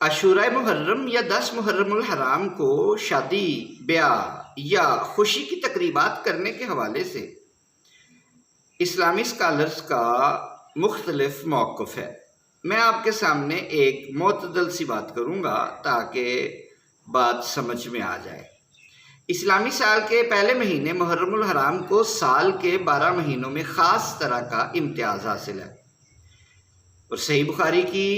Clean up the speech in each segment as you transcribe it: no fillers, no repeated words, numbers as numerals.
عاشورہ محرم یا 10 محرم الحرام کو شادی، بیاہ یا خوشی کی تقریبات کرنے کے حوالے سے اسلامی اسکالرز کا مختلف موقف ہے۔ میں آپ کے سامنے ایک معتدل سی بات کروں گا تاکہ بات سمجھ میں آ جائے۔ اسلامی سال کے پہلے مہینے محرم الحرام کو سال کے 12 مہینوں میں خاص طرح کا امتیاز حاصل ہے، اور صحیح بخاری کی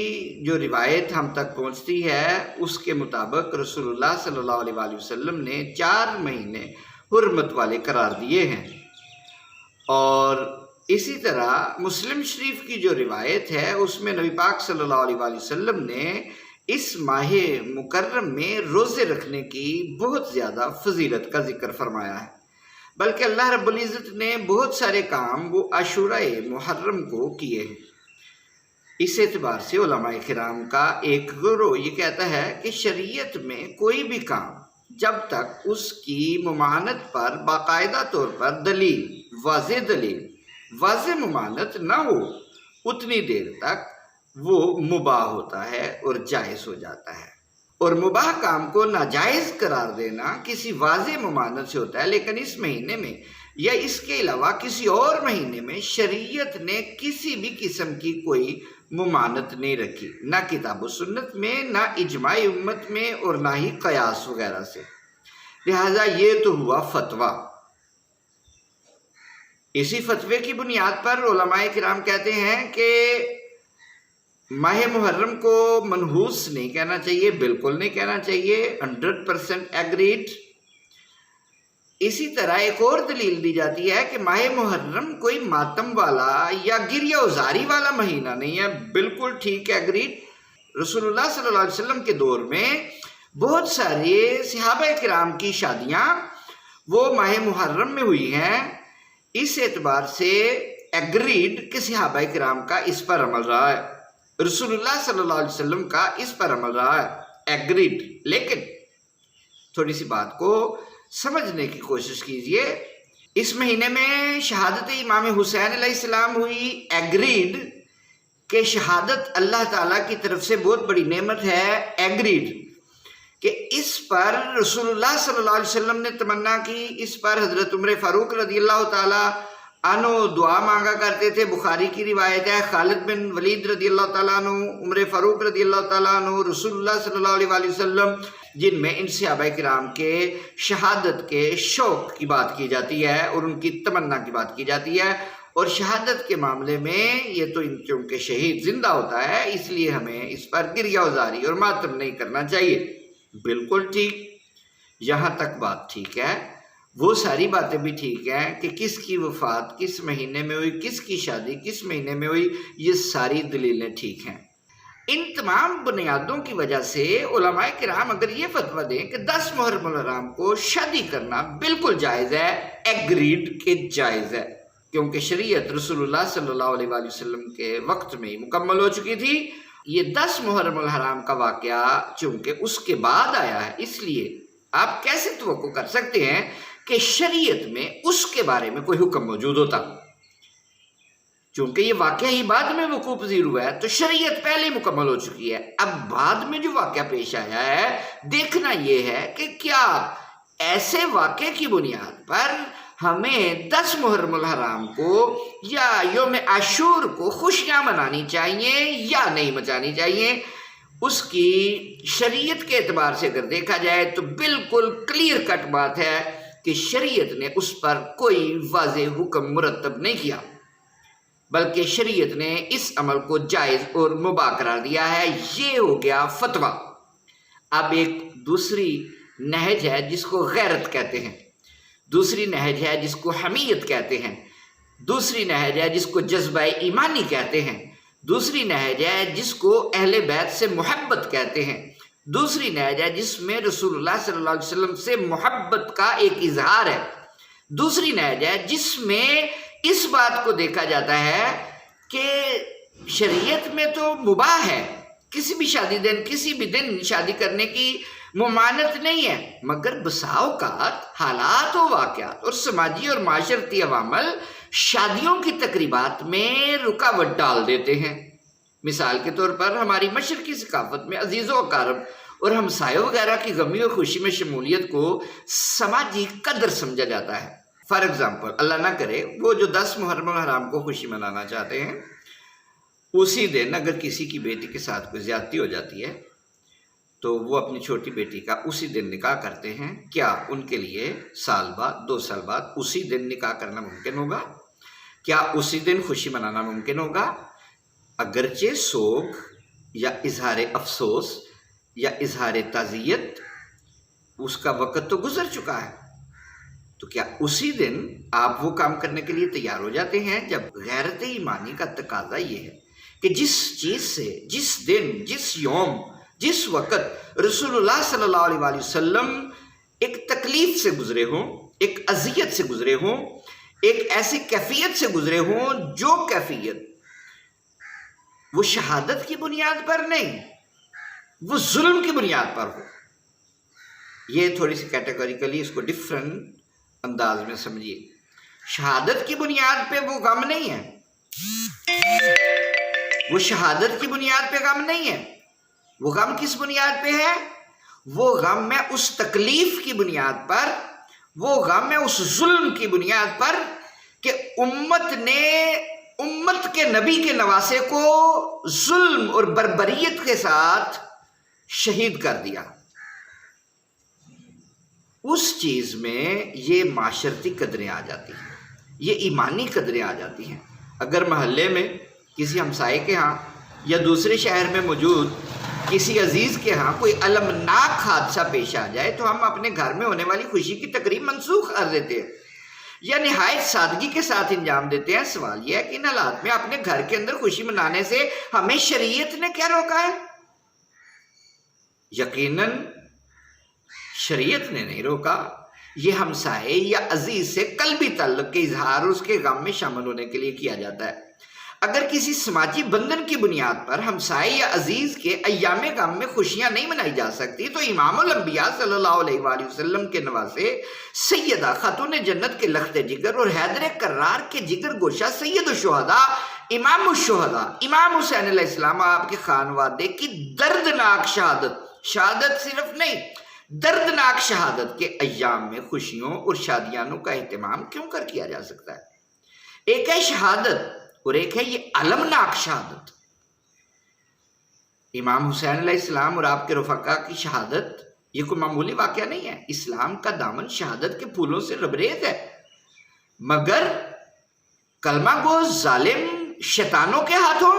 جو روایت ہم تک پہنچتی ہے اس کے مطابق رسول اللہ صلی اللہ علیہ وآلہ وسلم نے 4 مہینے حرمت والے قرار دیے ہیں، اور اسی طرح مسلم شریف کی جو روایت ہے اس میں نبی پاک صلی اللہ علیہ وآلہ وسلم نے اس ماہ مکرم میں روزے رکھنے کی بہت زیادہ فضیلت کا ذکر فرمایا ہے، بلکہ اللہ رب العزت نے بہت سارے کام وہ عاشورہ محرم کو کیے ہیں۔ اس اعتبار سے علماء کرام کا ایک گروہ یہ کہتا ہے کہ شریعت میں کوئی بھی کام جب تک اس کی ممانعت پر باقاعدہ طور پر دلیل واضح ممانعت نہ ہو، اتنی دیر تک وہ مباح ہوتا ہے اور جائز ہو جاتا ہے، اور مباح کام کو ناجائز قرار دینا کسی واضح ممانعت سے ہوتا ہے۔ لیکن اس مہینے میں یا اس کے علاوہ کسی اور مہینے میں شریعت نے کسی بھی قسم کی کوئی ممانعت نہیں رکھی، نہ کتاب و سنت میں، نہ اجماع امت میں، اور نہ ہی قیاس وغیرہ سے۔ لہٰذا یہ تو ہوا فتویٰ۔ اسی فتوے کی بنیاد پر علماء کرام کہتے ہیں کہ ماہ محرم کو منحوس نہیں کہنا چاہیے، بالکل نہیں کہنا چاہیے، 100% ایگریڈ۔ اسی طرح ایک اور دلیل دی جاتی ہے کہ ماہ محرم کوئی ماتم والا یا گریہ ازاری والا مہینہ نہیں ہے، بالکل ٹھیک ہے، ایگریڈ۔ رسول اللہ صلی اللہ علیہ وسلم کے دور میں بہت سارے صحابہ کرام کی شادیاں وہ ماہ محرم میں ہوئی ہیں، اس اعتبار سے ایگریڈ کہ صحابہ کرام کا اس پر عمل رہا ہے، رسول اللہ صلی اللہ علیہ وسلم کا اس پر عمل رہا ہے، ایگریڈ۔ لیکن تھوڑی سی بات کو سمجھنے کی کوشش کیجئے۔ اس مہینے میں شہادت امام حسین علیہ السلام ہوئی، ایگریڈ کہ شہادت اللہ تعالیٰ کی طرف سے بہت بڑی نعمت ہے، ایگریڈ کہ اس پر رسول اللہ صلی اللہ علیہ وسلم نے تمنا کی، اس پر حضرت عمر فاروق رضی اللہ تعالیٰ عنہ دعا مانگا کرتے تھے۔ بخاری کی روایت ہے، خالد بن ولید رضی اللہ تعالیٰ عنہ، عمر فاروق رضی اللہ تعالیٰ عنہ، رسول اللہ صلی اللہ علیہ وآلہ وسلم، جن میں ان صحابہ کرام کے شہادت کے شوق کی بات کی جاتی ہے اور ان کی تمنا کی بات کی جاتی ہے۔ اور شہادت کے معاملے میں یہ تو چونکہ شہید زندہ ہوتا ہے، اس لیے ہمیں اس پر گریہ ازاری اور ماتم نہیں کرنا چاہیے، بالکل ٹھیک۔ یہاں تک بات ٹھیک ہے، وہ ساری باتیں بھی ٹھیک ہیں کہ کس کی وفات کس مہینے میں ہوئی، کس کی شادی کس مہینے میں ہوئی، یہ ساری دلیلیں ٹھیک ہیں۔ ان تمام بنیادوں کی وجہ سے علماء کرام اگر یہ فتویٰ دیں کہ 10 محرم الحرام کو شادی کرنا بالکل جائز ہے، ایگریڈ کہ جائز ہے، کیونکہ شریعت رسول اللہ صلی اللہ علیہ وآلہ وسلم کے وقت میں مکمل ہو چکی تھی۔ یہ 10 محرم الحرام کا واقعہ چونکہ اس کے بعد آیا ہے، اس لیے آپ کیسے توقع کر سکتے ہیں کہ شریعت میں اس کے بارے میں کوئی حکم موجود ہوتا؟ چونکہ یہ واقعہ ہی بعد میں وقوع پذیر ہوا ہے تو شریعت پہلے مکمل ہو چکی ہے۔ اب بعد میں جو واقعہ پیش آیا ہے، دیکھنا یہ ہے کہ کیا ایسے واقعے کی بنیاد پر ہمیں 10 محرم الحرام کو یا یوم عاشور کو خوشیاں منانی چاہیے یا نہیں منانی چاہیے۔ اس کی شریعت کے اعتبار سے اگر دیکھا جائے تو بالکل کلیئر کٹ بات ہے کہ شریعت نے اس پر کوئی واضح حکم مرتب نہیں کیا، بلکہ شریعت نے اس عمل کو جائز اور مباح قرار دیا ہے۔ یہ ہو گیا فتویٰ۔ اب ایک دوسری نہج ہے جس کو غیرت کہتے ہیں، دوسری نہج ہے جس کو حمیت کہتے ہیں، دوسری نہج ہے جس کو جذبہ ایمانی کہتے ہیں، دوسری نہج ہے جس کو اہل بیت سے محبت کہتے ہیں، دوسری نہج ہے جس میں رسول اللہ صلی اللہ علیہ وسلم سے محبت کا ایک اظہار ہے، دوسری نہج ہے جس میں اس بات کو دیکھا جاتا ہے کہ شریعت میں تو مباح ہے، کسی بھی دن شادی کرنے کی ممانعت نہیں ہے، مگر بسا اوقات حالات و واقعات اور سماجی اور معاشرتی عوامل شادیوں کی تقریبات میں رکاوٹ ڈال دیتے ہیں۔ مثال کے طور پر ہماری مشرقی ثقافت میں عزیز و اقارب اور ہمسایوں وغیرہ کی غمی اور خوشی میں شمولیت کو سماجی قدر سمجھا جاتا ہے۔ فار ایگزامپل، اللہ نہ کرے وہ جو 10 محرم الحرام کو خوشی منانا چاہتے ہیں، اسی دن اگر کسی کی بیٹی کے ساتھ کوئی زیادتی ہو جاتی ہے تو وہ اپنی چھوٹی بیٹی کا اسی دن نکاح کرتے ہیں، کیا ان کے لیے سال بعد 2 سال بعد اسی دن نکاح کرنا ممکن ہوگا؟ کیا اسی دن خوشی منانا ممکن ہوگا؟ اگرچہ سوگ یا اظہار افسوس یا اظہار تعزیت اس کا وقت تو گزر چکا ہے، تو کیا اسی دن آپ وہ کام کرنے کے لیے تیار ہو جاتے ہیں؟ جب غیرت ایمانی کا تقاضا یہ ہے کہ جس چیز سے، جس دن، جس یوم، جس وقت رسول اللہ صلی اللہ علیہ وسلم ایک تکلیف سے گزرے ہوں، ایک اذیت سے گزرے ہوں، ایک ایسی کیفیت سے گزرے ہوں جو کیفیت وہ شہادت کی بنیاد پر نہیں، وہ ظلم کی بنیاد پر ہو۔ یہ تھوڑی سی کیٹیگوریکلی اس کو ڈفرنٹ انداز میں سمجھیے۔ شہادت کی بنیاد پہ وہ غم نہیں ہے، وہ شہادت کی بنیاد پہ غم نہیں ہے، وہ غم کس بنیاد پہ ہے؟ وہ غم ہے اس تکلیف کی بنیاد پر، وہ غم ہے اس ظلم کی بنیاد پر کہ امت نے امت کے نبی کے نواسے کو ظلم اور بربریت کے ساتھ شہید کر دیا۔ اس چیز میں یہ معاشرتی قدریں آ جاتی ہیں، یہ ایمانی قدریں آ جاتی ہیں۔ اگر محلے میں کسی ہمسائے کے ہاں یا دوسرے شہر میں موجود کسی عزیز کے ہاں کوئی المناک حادثہ پیش آ جائے تو ہم اپنے گھر میں ہونے والی خوشی کی تقریب منسوخ کر دیتے ہیں یا نہایت سادگی کے ساتھ انجام دیتے ہیں۔ سوال یہ ہے کہ ان حالات میں اپنے گھر کے اندر خوشی منانے سے ہمیں شریعت نے کیا روکا ہے؟ یقیناً شریعت نے نہیں روکا۔ یہ ہمسائے یا عزیز سے قلبی تعلق کے اظہار اس کے غم میں شامل ہونے کے لیے کیا جاتا ہے۔ اگر کسی سماجی بندھن کی بنیاد پر ہمسائے یا عزیز کے ایام غم میں خوشیاں نہیں منائی جا سکتی تو امام الانبیاء صلی اللہ علیہ وآلہ وسلم کے نواسے سیدہ خاتون جنت کے لخت جگر اور حیدر کرار کے جگر گوشہ سید الشہداء امام الشہداء امام حسین علیہ السلام آپ کے خانوادے کی دردناک شہادت صرف نہیں، دردناک شہادت کے ایام میں خوشیوں اور شادیانوں کا اہتمام کیوں کر کیا جا سکتا ہے؟ ایک ہے شہادت اور ایک ہے یہ المناک شہادت۔ امام حسین علیہ السلام اور آپ کے رفقا کی شہادت یہ کوئی معمولی واقعہ نہیں ہے۔ اسلام کا دامن شہادت کے پھولوں سے لبریز ہے، مگر کلمہ گو ظالم شیطانوں کے ہاتھوں،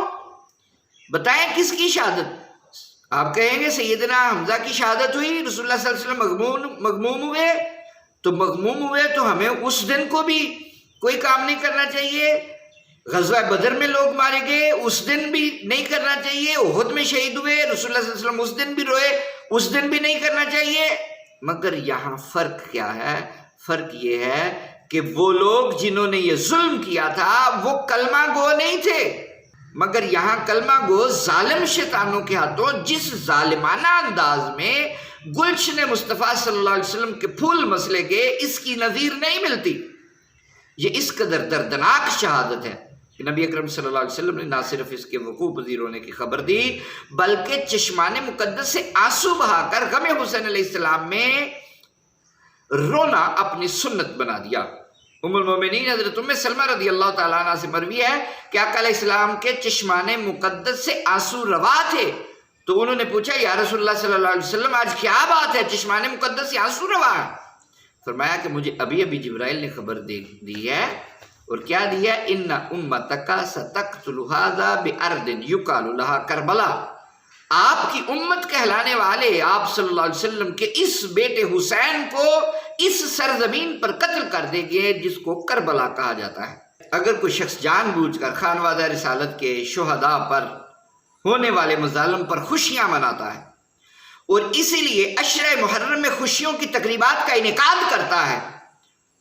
بتائیں کس کی شہادت؟ آپ کہیں گے سیدنا حمزہ کی شہادت ہوئی، رسول اللہ صلی اللہ علیہ وسلم مغموم ہوئے، تو مغموم ہوئے تو ہمیں اس دن کو بھی کوئی کام نہیں کرنا چاہیے۔ غزوہ بدر میں لوگ مارے گئے، اس دن بھی نہیں کرنا چاہیے۔ احد میں شہید ہوئے، رسول اللہ صلی اللہ علیہ وسلم اس دن بھی روئے، اس دن بھی نہیں کرنا چاہیے۔ مگر یہاں فرق کیا ہے؟ فرق یہ ہے کہ وہ لوگ جنہوں نے یہ ظلم کیا تھا وہ کلمہ گو نہیں تھے، مگر یہاں کلمہ گو ظالم شیطانوں کے ہاتھوں جس ظالمانہ انداز میں گلشن مصطفیٰ صلی اللہ علیہ وسلم کے پھول مسلے گئے، اس کی نظیر نہیں ملتی۔ یہ اس قدر دردناک شہادت ہے کہ نبی اکرم صلی اللہ علیہ وسلم نے نہ صرف اس کے وقوع پذیر ہونے کی خبر دی بلکہ چشمان مقدس سے آنسو بہا کر غم حسین علیہ السلام میں رونا اپنی سنت بنا دیا۔ ام المومنین حضرت ام سلمہ رضی اللہ تعالیٰ عنہ سے مروی ہے کہ آقا علیہ السلام کے چشمان مقدس سے آنسو روا تھے، تو انہوں نے پوچھا یا رسول اللہ صلی اللہ علیہ وسلم آج کیا بات ہے، چشمان مقدس سے آنسو روا ہے؟ فرمایا کہ مجھے ابھی جبرائیل نے خبر دی ہے، اور کیا دی ہے؟ ان امتک ستقتل ھذا بارض یقال لھا کربلا، آپ کی امت کہلانے والے آپ صلی اللہ علیہ وسلم کے اس بیٹے حسین کو اس سرزمین پر قتل کر دیں گے جس کو کربلا کہا جاتا ہے۔ اگر کوئی شخص جان بوجھ کر خانوادہ رسالت کے شہداء پر ہونے والے مظالم پر خوشیاں مناتا ہے اور اسی لیے عشرہ محرم میں خوشیوں کی تقریبات کا انعقاد کرتا ہے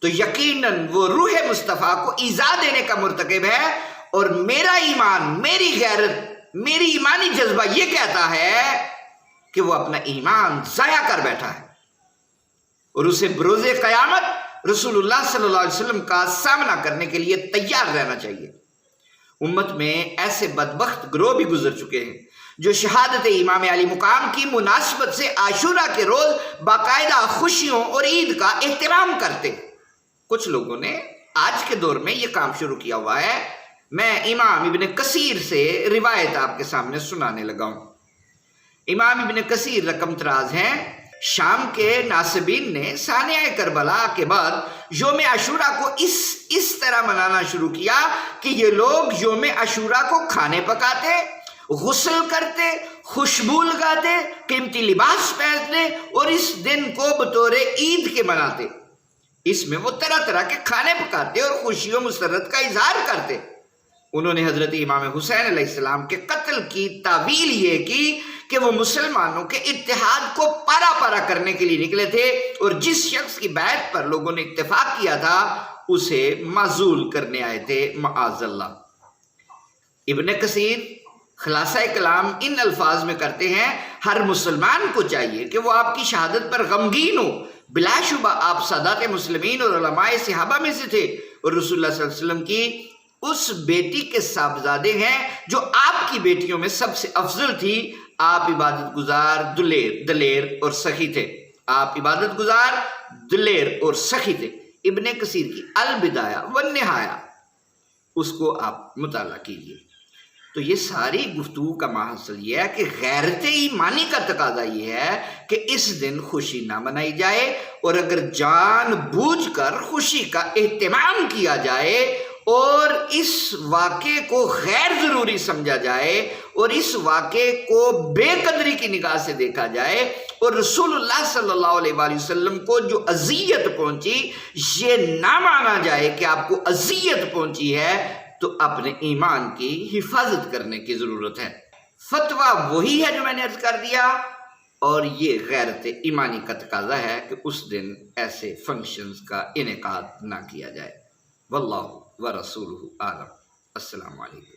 تو یقیناً وہ روح مصطفیٰ کو ایذا دینے کا مرتکب ہے، اور میرا ایمان، میری غیرت، میری ایمانی جذبہ یہ کہتا ہے کہ وہ اپنا ایمان ضائع کر بیٹھا ہے اور اسے بروز قیامت رسول اللہ صلی اللہ علیہ وسلم کا سامنا کرنے کے لیے تیار رہنا چاہیے۔ امت میں ایسے بدبخت گروہ بھی گزر چکے ہیں جو شہادت امام علی مقام کی مناسبت سے عاشورہ کے روز باقاعدہ خوشیوں اور عید کا احترام کرتے۔ کچھ لوگوں نے آج کے دور میں یہ کام شروع کیا ہوا ہے۔ میں امام ابن کثیر سے روایت آپ کے سامنے سنانے لگا ہوں۔ امام ابن کثیر رقم تراز ہیں، شام کے ناصبین نے سانحہ کربلا کے بعد یوم عاشورہ کو اس طرح منانا شروع کیا کہ یہ لوگ یوم عاشورہ کو کھانے پکاتے، غسل کرتے، خوشبو لگاتے، قیمتی لباس پہنتے اور اس دن کو بطور عید کے مناتے۔ اس میں وہ طرح طرح کے کھانے پکاتے اور خوشی و مسرت کا اظہار کرتے۔ انہوں نے حضرت امام حسین علیہ السلام کے قتل کی تعویل یہ کی کہ وہ مسلمانوں کے اتحاد کو پارا پارا کرنے کے لیے نکلے تھے اور جس شخص کی بیعت پر لوگوں نے اتفاق کیا تھا اسے معزول کرنے آئے تھے، معاذ اللہ۔ ابن کثیر خلاصہ کلام ان الفاظ میں کرتے ہیں، ہر مسلمان کو چاہیے کہ وہ آپ کی شہادت پر غمگین ہو۔ بلا شبہ آپ سادات مسلمین اور علماء صحابہ میں سے تھے اور رسول اللہ صلی اللہ علیہ وسلم کی اس بیٹی کے صاحبزادے ہیں جو آپ کی بیٹیوں میں سب سے افضل تھی۔ آپ عبادت گزار، دلیر اور سخی تھے۔ آپ عبادت گزار، دلیر اور سخی تھے۔ ابن کثیر کی البدایہ والنہایہ اس کو آپ مطالعہ کیجئے۔ تو یہ ساری گفتگو کا محصل یہ ہے کہ غیرت ایمانی کا تقاضا یہ ہے کہ اس دن خوشی نہ منائی جائے، اور اگر جان بوجھ کر خوشی کا اہتمام کیا جائے اور اس واقعے کو غیر ضروری سمجھا جائے اور اس واقعے کو بے قدری کی نگاہ سے دیکھا جائے اور رسول اللہ صلی اللہ علیہ وآلہ وسلم کو جو اذیت پہنچی یہ نہ مانا جائے کہ آپ کو اذیت پہنچی ہے، تو اپنے ایمان کی حفاظت کرنے کی ضرورت ہے۔ فتویٰ وہی ہے جو میں نے عرض کر دیا، اور یہ غیرت ایمانی کا تقاضا ہے کہ اس دن ایسے فنکشنز کا انعقاد نہ کیا جائے۔ واللہ ورسولہ اعلم۔ السلام علیکم۔